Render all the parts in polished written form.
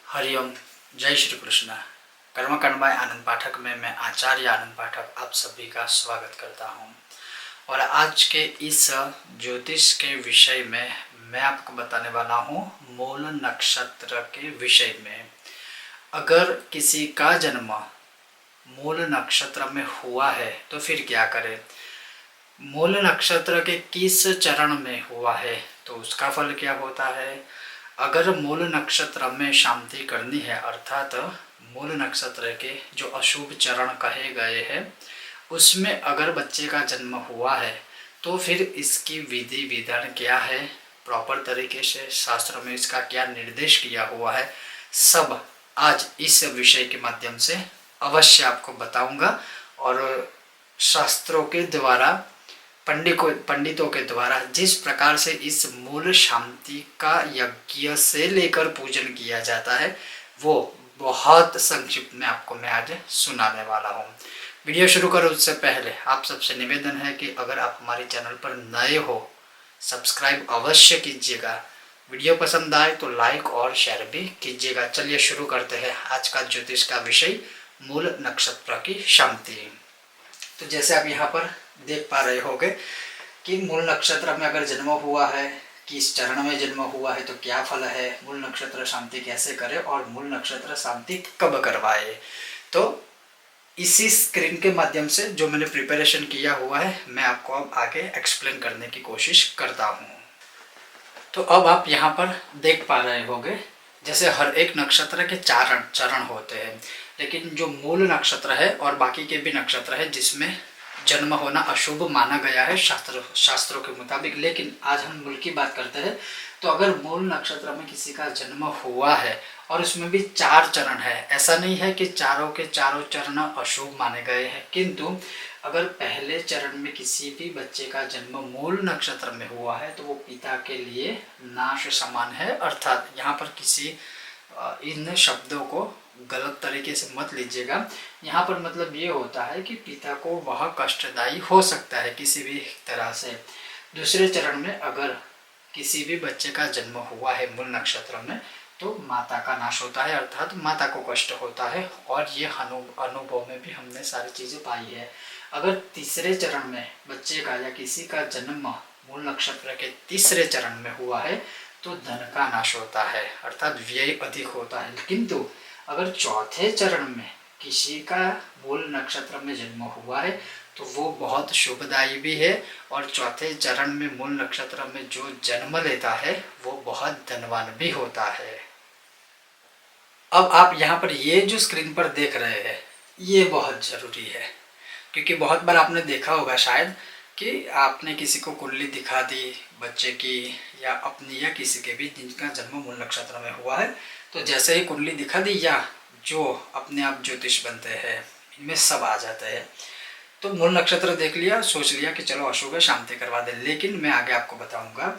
हरिओम। जय श्री कृष्ण। कर्म कर्मय आनंद पाठक में मैं आचार्य आनंद पाठक आप सभी का स्वागत करता हूं। और आज के इस ज्योतिष के विषय में मैं आपको बताने वाला हूं मूल नक्षत्र के विषय में। अगर किसी का जन्म मूल नक्षत्र में हुआ है तो फिर क्या करें। मूल नक्षत्र के किस चरण में हुआ है तो उसका फल क्या होता है। अगर मूल नक्षत्र में शांति करनी है अर्थात मूल नक्षत्र के जो अशुभ चरण कहे गए हैं उसमें अगर बच्चे का जन्म हुआ है तो फिर इसकी विधि विधान क्या है, प्रॉपर तरीके से शास्त्र में इसका क्या निर्देश किया हुआ है, सब आज इस विषय के माध्यम से अवश्य आपको बताऊंगा। और शास्त्रों के द्वारा पंडितों के द्वारा जिस प्रकार से इस मूल शांति का यज्ञ से लेकर पूजन किया जाता है वो बहुत संक्षिप्त में आपको मैं आज सुनाने वाला हूँ। वीडियो शुरू करो उससे पहले आप सबसे निवेदन है कि अगर आप हमारे चैनल पर नए हो सब्सक्राइब अवश्य कीजिएगा। वीडियो पसंद आए तो लाइक और शेयर भी कीजिएगा। चलिए शुरू करते हैं आज का ज्योतिष का विषय मूल नक्षत्र की शांति। तो जैसे आप यहाँ पर देख पा रहे होंगे कि मूल नक्षत्र में अगर जन्म हुआ है, किस चरण में जन्म हुआ है तो क्या फल है, मूल नक्षत्र शांति कैसे करें और मूल नक्षत्र शांति कब करवाए। तो इसी स्क्रीन के माध्यम से जो मैंने प्रिपरेशन किया हुआ है मैं आपको अब आगे एक्सप्लेन करने की कोशिश करता हूँ। तो अब आप यहाँ पर देख पा रहे होंगे जैसे हर एक नक्षत्र के चार चरण होते हैं, लेकिन जो मूल नक्षत्र है और बाकी के भी नक्षत्र है जिसमें जन्म होना अशुभ माना गया है शास्त्रों के मुताबिक, लेकिन आज हम मूल की बात करते हैं। तो अगर मूल नक्षत्र में किसी का जन्म हुआ है और उसमें भी चार चरण है, ऐसा नहीं है कि चारों के चारों चरण अशुभ माने गए हैं, किंतु अगर पहले चरण में किसी भी बच्चे का जन्म मूल नक्षत्र में हुआ है तो वो पिता के लिए नाश समान है। अर्थात यहाँ पर किसी इन शब्दों को गलत तरीके से मत लीजिएगा। यहाँ पर मतलब ये होता है कि पिता को वह कष्टदायी हो सकता है किसी भी तरह से। दूसरे चरण में अगर किसी भी बच्चे का जन्म हुआ है मूल नक्षत्र में तो माता का नाश होता है, अर्थात माता को कष्ट होता है। और ये अनुभव में भी हमने सारी चीज़ें पाई है। अगर तीसरे चरण में बच्चे का या किसी का जन्म मूल नक्षत्र के तीसरे चरण में हुआ है तो धन का नाश होता है, अर्थात व्यय अधिक होता है। किंतु अगर चौथे चरण में किसी का मूल नक्षत्र में जन्म हुआ है तो वो बहुत शुभदायी भी है, और चौथे चरण में मूल नक्षत्र में जो जन्म लेता है वो बहुत धनवान भी होता है। अब आप यहाँ पर ये जो स्क्रीन पर देख रहे हैं ये बहुत ज़रूरी है, क्योंकि बहुत बार आपने देखा होगा शायद कि आपने किसी को कुंडली दिखा दी बच्चे की या अपनी या किसी के भी जिनका जन्म मूल नक्षत्र में हुआ है, तो जैसे ही कुंडली दिखा दी या जो अपने आप ज्योतिष बनते हैं इनमें सब आ जाते हैं। तो मूल नक्षत्र देख लिया, सोच लिया कि चलो अशुभ है शांति करवा दे, लेकिन मैं आगे आपको बताऊंगा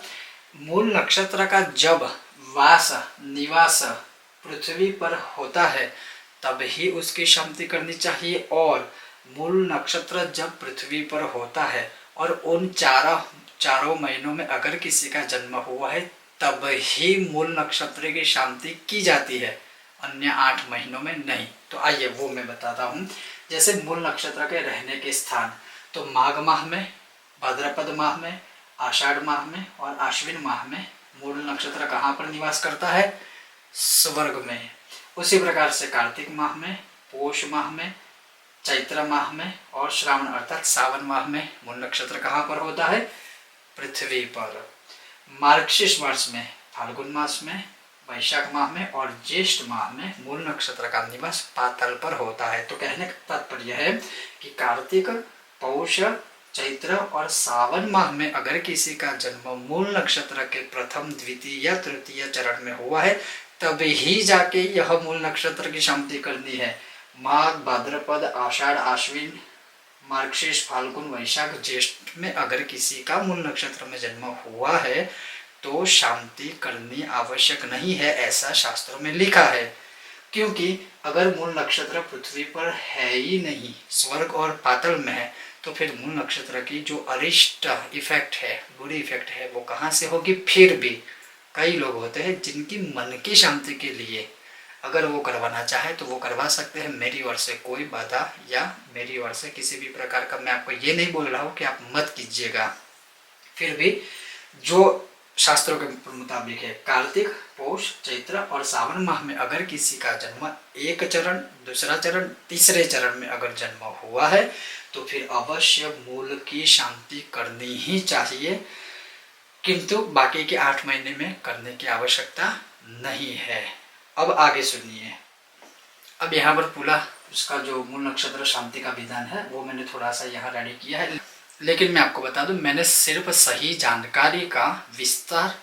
मूल नक्षत्र का जब वास निवास पृथ्वी पर होता है तब ही उसकी शांति करनी चाहिए, और मूल नक्षत्र जब पृथ्वी पर होता है और उन चारों महीनों में अगर किसी का जन्म हुआ है तब ही मूल नक्षत्र की शांति की जाती है, अन्य 8 महीनों में नहीं। तो आइए वो मैं बताता हूँ। जैसे मूल नक्षत्र के रहने के स्थान, तो माघ माह में, भाद्रपद माह में, आषाढ़ माह में और आश्विन माह में मूल नक्षत्र कहाँ पर निवास करता है, स्वर्ग में। उसी प्रकार से कार्तिक माह में, पोष माह में, चैत्र माह में और श्रावण अर्थात सावन माह में मूल नक्षत्र कहाँ पर होता है, पृथ्वी पर। मार्गशीर्ष मास में, फाल्गुन मास में, वैशाख माह में और ज्येष्ठ माह में मूल नक्षत्र का निवास पाताल पर होता है। तो कहने का तात्पर्य है कि कार्तिक, पौष, चैत्र और सावन माह में अगर किसी का जन्म मूल नक्षत्र के प्रथम, द्वितीय या तृतीय चरण में हुआ है तब ही जाके यह मूल नक्षत्र की शांति करनी है। माघ, भाद्रपद, आषाढ़, आश्विन, मार्गशीर्ष, फाल्गुन, वैशाख, ज्येष्ठ में अगर किसी का मूल नक्षत्र में जन्म हुआ है तो शांति करनी आवश्यक नहीं है, ऐसा शास्त्रों में लिखा है। क्योंकि अगर मूल नक्षत्र पृथ्वी पर है ही नहीं, स्वर्ग और पाताल में है, तो फिर मूल नक्षत्र की जो अरिष्ट इफेक्ट है, बुरी इफेक्ट है, वो कहाँ से होगी। फिर भी कई लोग होते हैं जिनकी मन की शांति के लिए अगर वो करवाना चाहे तो वो करवा सकते हैं, मेरी ओर से कोई बाधा या मेरी ओर से किसी भी प्रकार का मैं आपको ये नहीं बोल रहा हूँ कि आप मत कीजिएगा। फिर भी जो शास्त्रों के मुताबिक है, कार्तिक, पौष, चैत्र और सावन माह में अगर किसी का जन्म एक चरण, दूसरा चरण, तीसरे चरण में अगर जन्म हुआ है तो फिर अवश्य मूल की शांति करनी ही चाहिए, किंतु बाकी के 8 महीने में करने की आवश्यकता नहीं है। अब आगे सुनिए। अब यहाँ पर पूरा उसका जो मूल नक्षत्र शांति का विधान है वो मैंने थोड़ा सा यहाँ रेडी किया है, लेकिन मैं आपको बता दूं मैंने सिर्फ सही जानकारी का विस्तार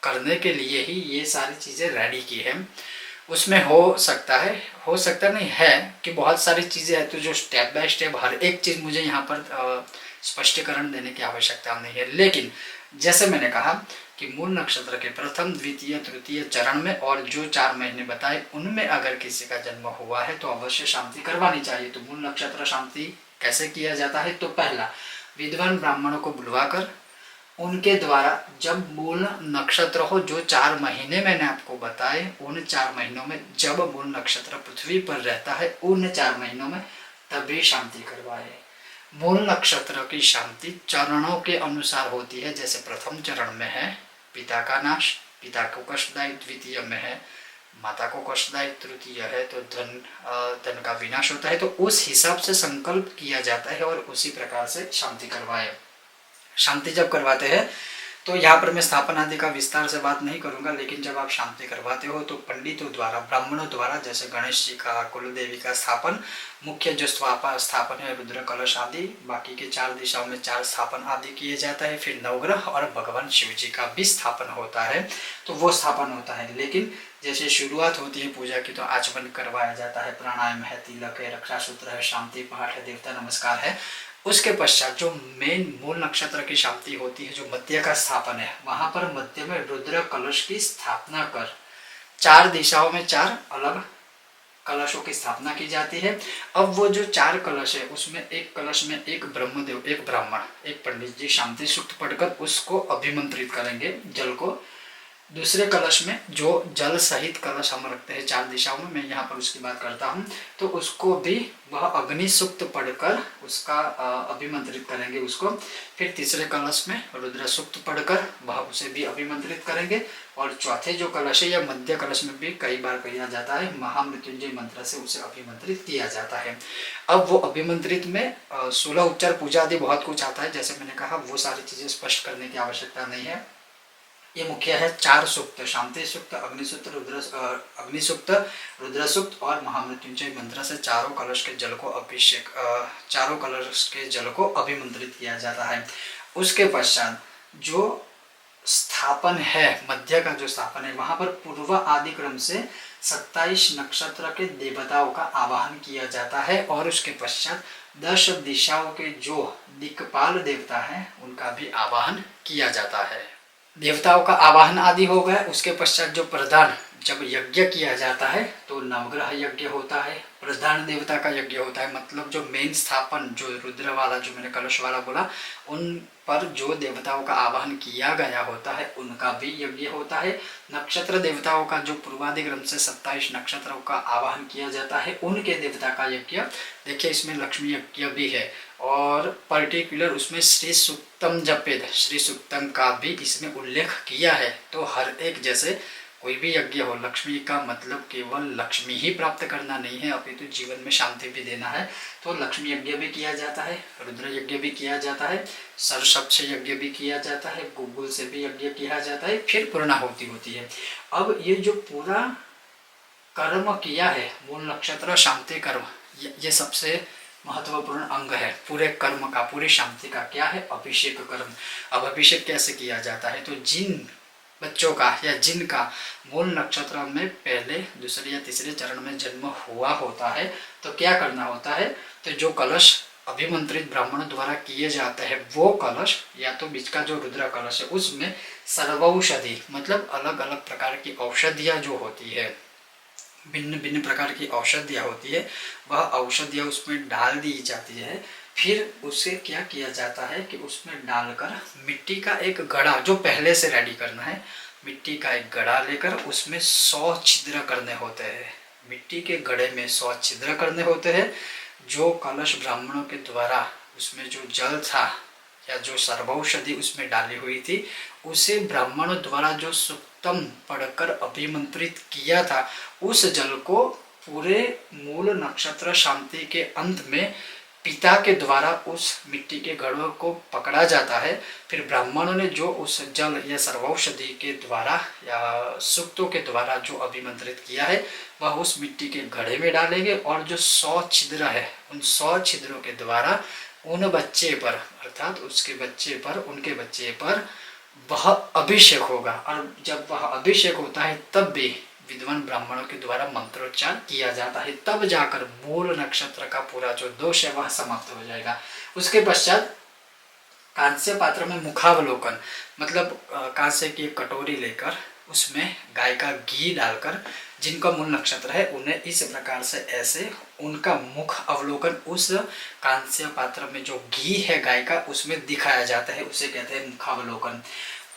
करने के लिए ही ये सारी चीज़ें रेडी की है। उसमें हो सकता नहीं है कि बहुत सारी चीज़ें हैं तो जो स्टेप बाय स्टेप हर एक चीज़ मुझे यहाँ पर स्पष्टीकरण देने की आवश्यकता नहीं है, लेकिन जैसे मैंने कहा कि मूल नक्षत्र के प्रथम, द्वितीय, तृतीय चरण में और जो 4 महीने बताए उनमें अगर किसी का जन्म हुआ है तो अवश्य शांति करवानी चाहिए। तो मूल नक्षत्र शांति कैसे किया जाता है? तो पहला, विद्वान ब्राह्मणों को बुलवाकर उनके द्वारा जब मूल नक्षत्र हो, जो 4 महीने मैंने आपको बताए, उन 4 महीनों में जब मूल नक्षत्र पृथ्वी पर रहता है उन 4 महीनों में तभी शांति करवाए। मूल नक्षत्र की शांति चरणों के अनुसार होती है। जैसे प्रथम चरण में है पिता का नाश, पिता को कष्टदायी, द्वितीय में है माता को कष्टदायी, तृतीय है तो धन का विनाश होता है। तो उस हिसाब से संकल्प किया जाता है और उसी प्रकार से शांति करवाए। शांति जब करवाते हैं तो यहाँ पर मैं स्थापन आदि का विस्तार से बात नहीं करूंगा, लेकिन जब आप शांति करवाते हो तो पंडितों द्वारा, ब्राह्मणों द्वारा, जैसे गणेश जी का, कुलदेवी का स्थापन, मुख्य जो स्थापन है रुद्र कलश आदि, बाकी के 4 दिशाओं में 4 स्थापन आदि किए जाता है। फिर नवग्रह और भगवान शिव जी का भी स्थापन होता है, तो वो स्थापन होता है। लेकिन जैसे शुरुआत होती है पूजा की तो आचमन करवाया जाता है, प्राणायाम है, तिलक है, रक्षा सूत्र है, शांति पाठ है, देवता नमस्कार है। उसके पश्चात जो मेन मूल नक्षत्र की शांति होती है, जो मध्य का स्थापन है, वहां पर मध्य में रुद्र कलश की स्थापना कर 4 दिशाओं में 4 अलग कलशों की स्थापना की जाती है। अब वो जो 4 कलश है उसमें एक कलश में एक ब्रह्मदेव, एक ब्राह्मण, एक पंडित जी शांति सूक्त पढ़कर उसको अभिमंत्रित करेंगे जल को। दूसरे कलश में जो जल सहित कलश हम रखते हैं 4 दिशाओं में, मैं यहाँ पर उसकी बात करता हूँ, तो उसको भी वह अग्नि सूक्त पढ़कर उसका अभिमंत्रित करेंगे उसको। फिर तीसरे कलश में रुद्र सूक्त पढ़कर वह उसे भी अभिमंत्रित करेंगे। और चौथे जो कलश है या मध्य कलश में भी कई बार किया जाता है, महामृत्युंजय मंत्र से उसे अभिमंत्रित किया जाता है। अब वो अभिमंत्रित में 16 उपचार, पूजा आदि बहुत कुछ आता है, जैसे मैंने कहा वो सारी चीजें स्पष्ट करने की आवश्यकता नहीं है। ये मुख्य है 4 सूक्त, शांति सूक्त, अग्नि सूक्त, रुद्र सूक्त और महामृत्युंजय मंत्र से चारों कलश के जल को अभिमंत्रित किया जाता है। उसके पश्चात जो स्थापन है, मध्य का जो स्थापन है, वहां पर पूर्व आदि क्रम से 27 नक्षत्र के देवताओं का आवाहन किया जाता है और उसके पश्चात 10 दिशाओं के जो दिक्पाल देवता हैं उनका भी आवाहन किया जाता है। देवताओं का आवाहन आदि हो गया। उसके पश्चात जो प्रधान, जब यज्ञ किया जाता है तो नवग्रह यज्ञ होता है, प्रधान देवता का यज्ञ होता है, मतलब जो मेन स्थापन, जो रुद्र वाला, जो मैंने कलश वाला बोला, उन पर जो देवताओं का आवाहन किया गया होता है उनका भी यज्ञ होता है। नक्षत्र देवताओं का जो पूर्वादि क्रम से 27 नक्षत्रों का आवाहन किया जाता है उनके देवता का यज्ञ, देखिए इसमें लक्ष्मी यज्ञ भी है और पर्टिकुलर उसमें श्री सूक्तम जपेद, श्री सूक्तम का भी इसमें उल्लेख किया है। तो हर एक, जैसे कोई भी यज्ञ हो, लक्ष्मी का मतलब केवल लक्ष्मी ही प्राप्त करना नहीं है, अपितु जीवन में शांति भी देना है। तो लक्ष्मी यज्ञ भी किया जाता है, रुद्र यज्ञ भी किया जाता है, सरसप से यज्ञ भी किया जाता है, गुग्गुल से भी यज्ञ किया जाता है, फिर पूर्णाहुति होती है। अब ये जो पूरा कर्म किया है, मूल नक्षत्र शांति कर्म, ये सबसे महत्वपूर्ण अंग है पूरे कर्म का, पूरी शांति का। क्या है? अभिषेक कर्म। अब अभिषेक कैसे किया जाता है? तो जिन बच्चों का या जिनका मूल नक्षत्र में पहले, दूसरे या तीसरे चरण में जन्म हुआ होता है तो क्या करना होता है? तो जो कलश अभिमंत्रित ब्राह्मणों द्वारा किए जाते हैं वो कलश, या तो बीच का जो रुद्र कलश है उसमें सर्वौषधि, मतलब अलग अलग प्रकार की औषधियाँ जो होती है, भिन्न भिन्न प्रकार की औषधियाँ होती है, वह औषधियाँ उसमें डाल दी जाती है। फिर उसे क्या किया जाता है कि उसमें डालकर मिट्टी का एक घड़ा, जो पहले से रेडी करना है, मिट्टी का एक घड़ा लेकर उसमें 100 छिद्र करने होते हैं। मिट्टी के घड़े में 100 छिद्र करने होते हैं। जो कलश ब्राह्मणों के द्वारा उसमें जो जल था या जो सर्वौषधि उसमें डाली हुई थी, उसे ब्राह्मणों द्वारा जो सुक्तम पढ़कर अभिमंत्रित किया था, उस जल को पूरे मूल नक्षत्र शांति के अंत में पिता के द्वारा उस मिट्टी के घड़ों को पकड़ा जाता है। फिर ब्राह्मणों ने जो उस जल या सर्वौषधि के द्वारा या सूक्तों के द्वारा जो अभिमंत्रित किया है, वह उस मिट्टी के घड़े में डालेंगे और जो 100 छिद्र है, उन 100 छिद्रों के द्वारा उन बच्चे पर, अर्थात उसके बच्चे पर, उनके बच्चे पर वह अभिषेक होगा। और जब वह अभिषेक होता है तब भी विद्वान ब्राह्मणों के द्वारा मंत्रोच्चार किया जाता है, तब जाकर मूल नक्षत्र का पूरा जो दोष है वह समाप्त हो जाएगा। उसके पश्चात कांस्य पात्र में मुखावलोकन, मतलब कांस्य की एक कटोरी लेकर उसमें गाय का घी डालकर जिनका मूल नक्षत्र है उन्हें इस प्रकार से ऐसे उनका मुख अवलोकन उस कांस्य पात्र में जो घी है गाय का उसमें दिखाया जाता है, उसे कहते हैं मुखावलोकन।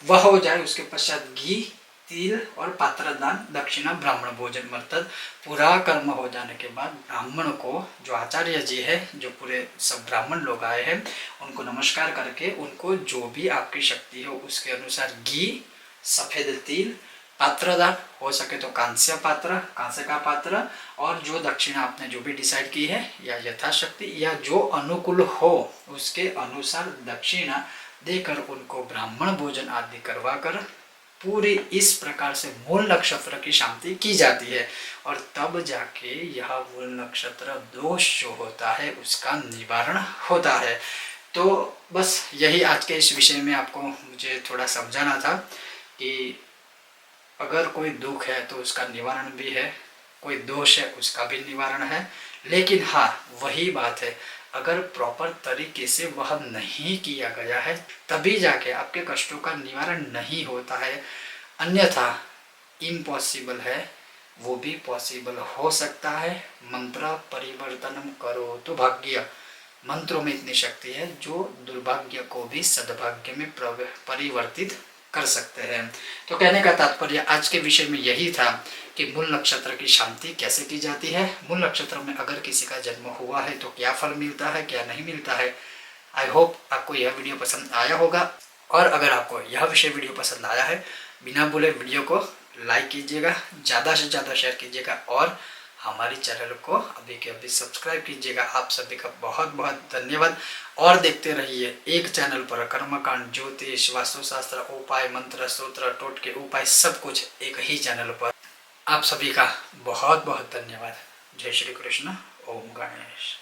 वह हो जाए उसके पश्चात घी, तिल और पात्रदान, दक्षिणा, ब्राह्मण भोजन, मतलब पूरा कर्म हो जाने के बाद ब्राह्मण को, जो आचार्य जी है, जो पूरे सब ब्राह्मण लोग आए हैं, उनको नमस्कार करके उनको जो भी आपकी शक्ति हो उसके अनुसार घी, सफेद तिल, पात्रदान, हो सके तो कांस्य का पात्र, और जो दक्षिणा आपने जो भी डिसाइड की है या यथाशक्ति या जो अनुकूल हो उसके अनुसार दक्षिणा देकर उनको ब्राह्मण भोजन आदि करवाकर पूरी इस प्रकार से मूल नक्षत्र की शांति की जाती है। और तब जाके यह मूल नक्षत्र दोष जो होता है उसका निवारण होता है। तो बस यही आज के इस विषय में आपको मुझे थोड़ा समझाना था कि अगर कोई दुख है तो उसका निवारण भी है, कोई दोष है उसका भी निवारण है, लेकिन हाँ वही बात है, अगर प्रॉपर तरीके से वह नहीं किया गया है तभी जाके आपके कष्टों का निवारण नहीं होता है। अन्यथा इम्पॉसिबल है, वो भी पॉसिबल हो सकता है। मंत्र परिवर्तनम करो तो भाग्य, मंत्रों में इतनी शक्ति है जो दुर्भाग्य को भी सद्भाग्य में परिवर्तित कर सकते हैं। तो कहने का तात्पर्य आज के विषय में यही था कि मूल नक्षत्र की शांति कैसे की जाती है, मूल नक्षत्र में अगर किसी का जन्म हुआ है तो क्या फल मिलता है, क्या नहीं मिलता है। आई होप आपको यह वीडियो पसंद आया होगा, और अगर आपको यह वीडियो पसंद आया है, बिना बोले वीडियो को लाइक कीजिएगा, ज़्यादा से ज़्यादा शेयर कीजिएगा और हमारी चैनल को अभी के अभी सब्सक्राइब कीजिएगा। आप सभी का बहुत बहुत धन्यवाद। और देखते रहिए एक चैनल पर कर्मकांड, ज्योतिष, वास्तुशास्त्र, उपाय, मंत्र, सूत्र, टोटके, उपाय, सब कुछ एक ही चैनल पर। आप सभी का बहुत बहुत धन्यवाद। जय श्री कृष्ण। ओम गणेश।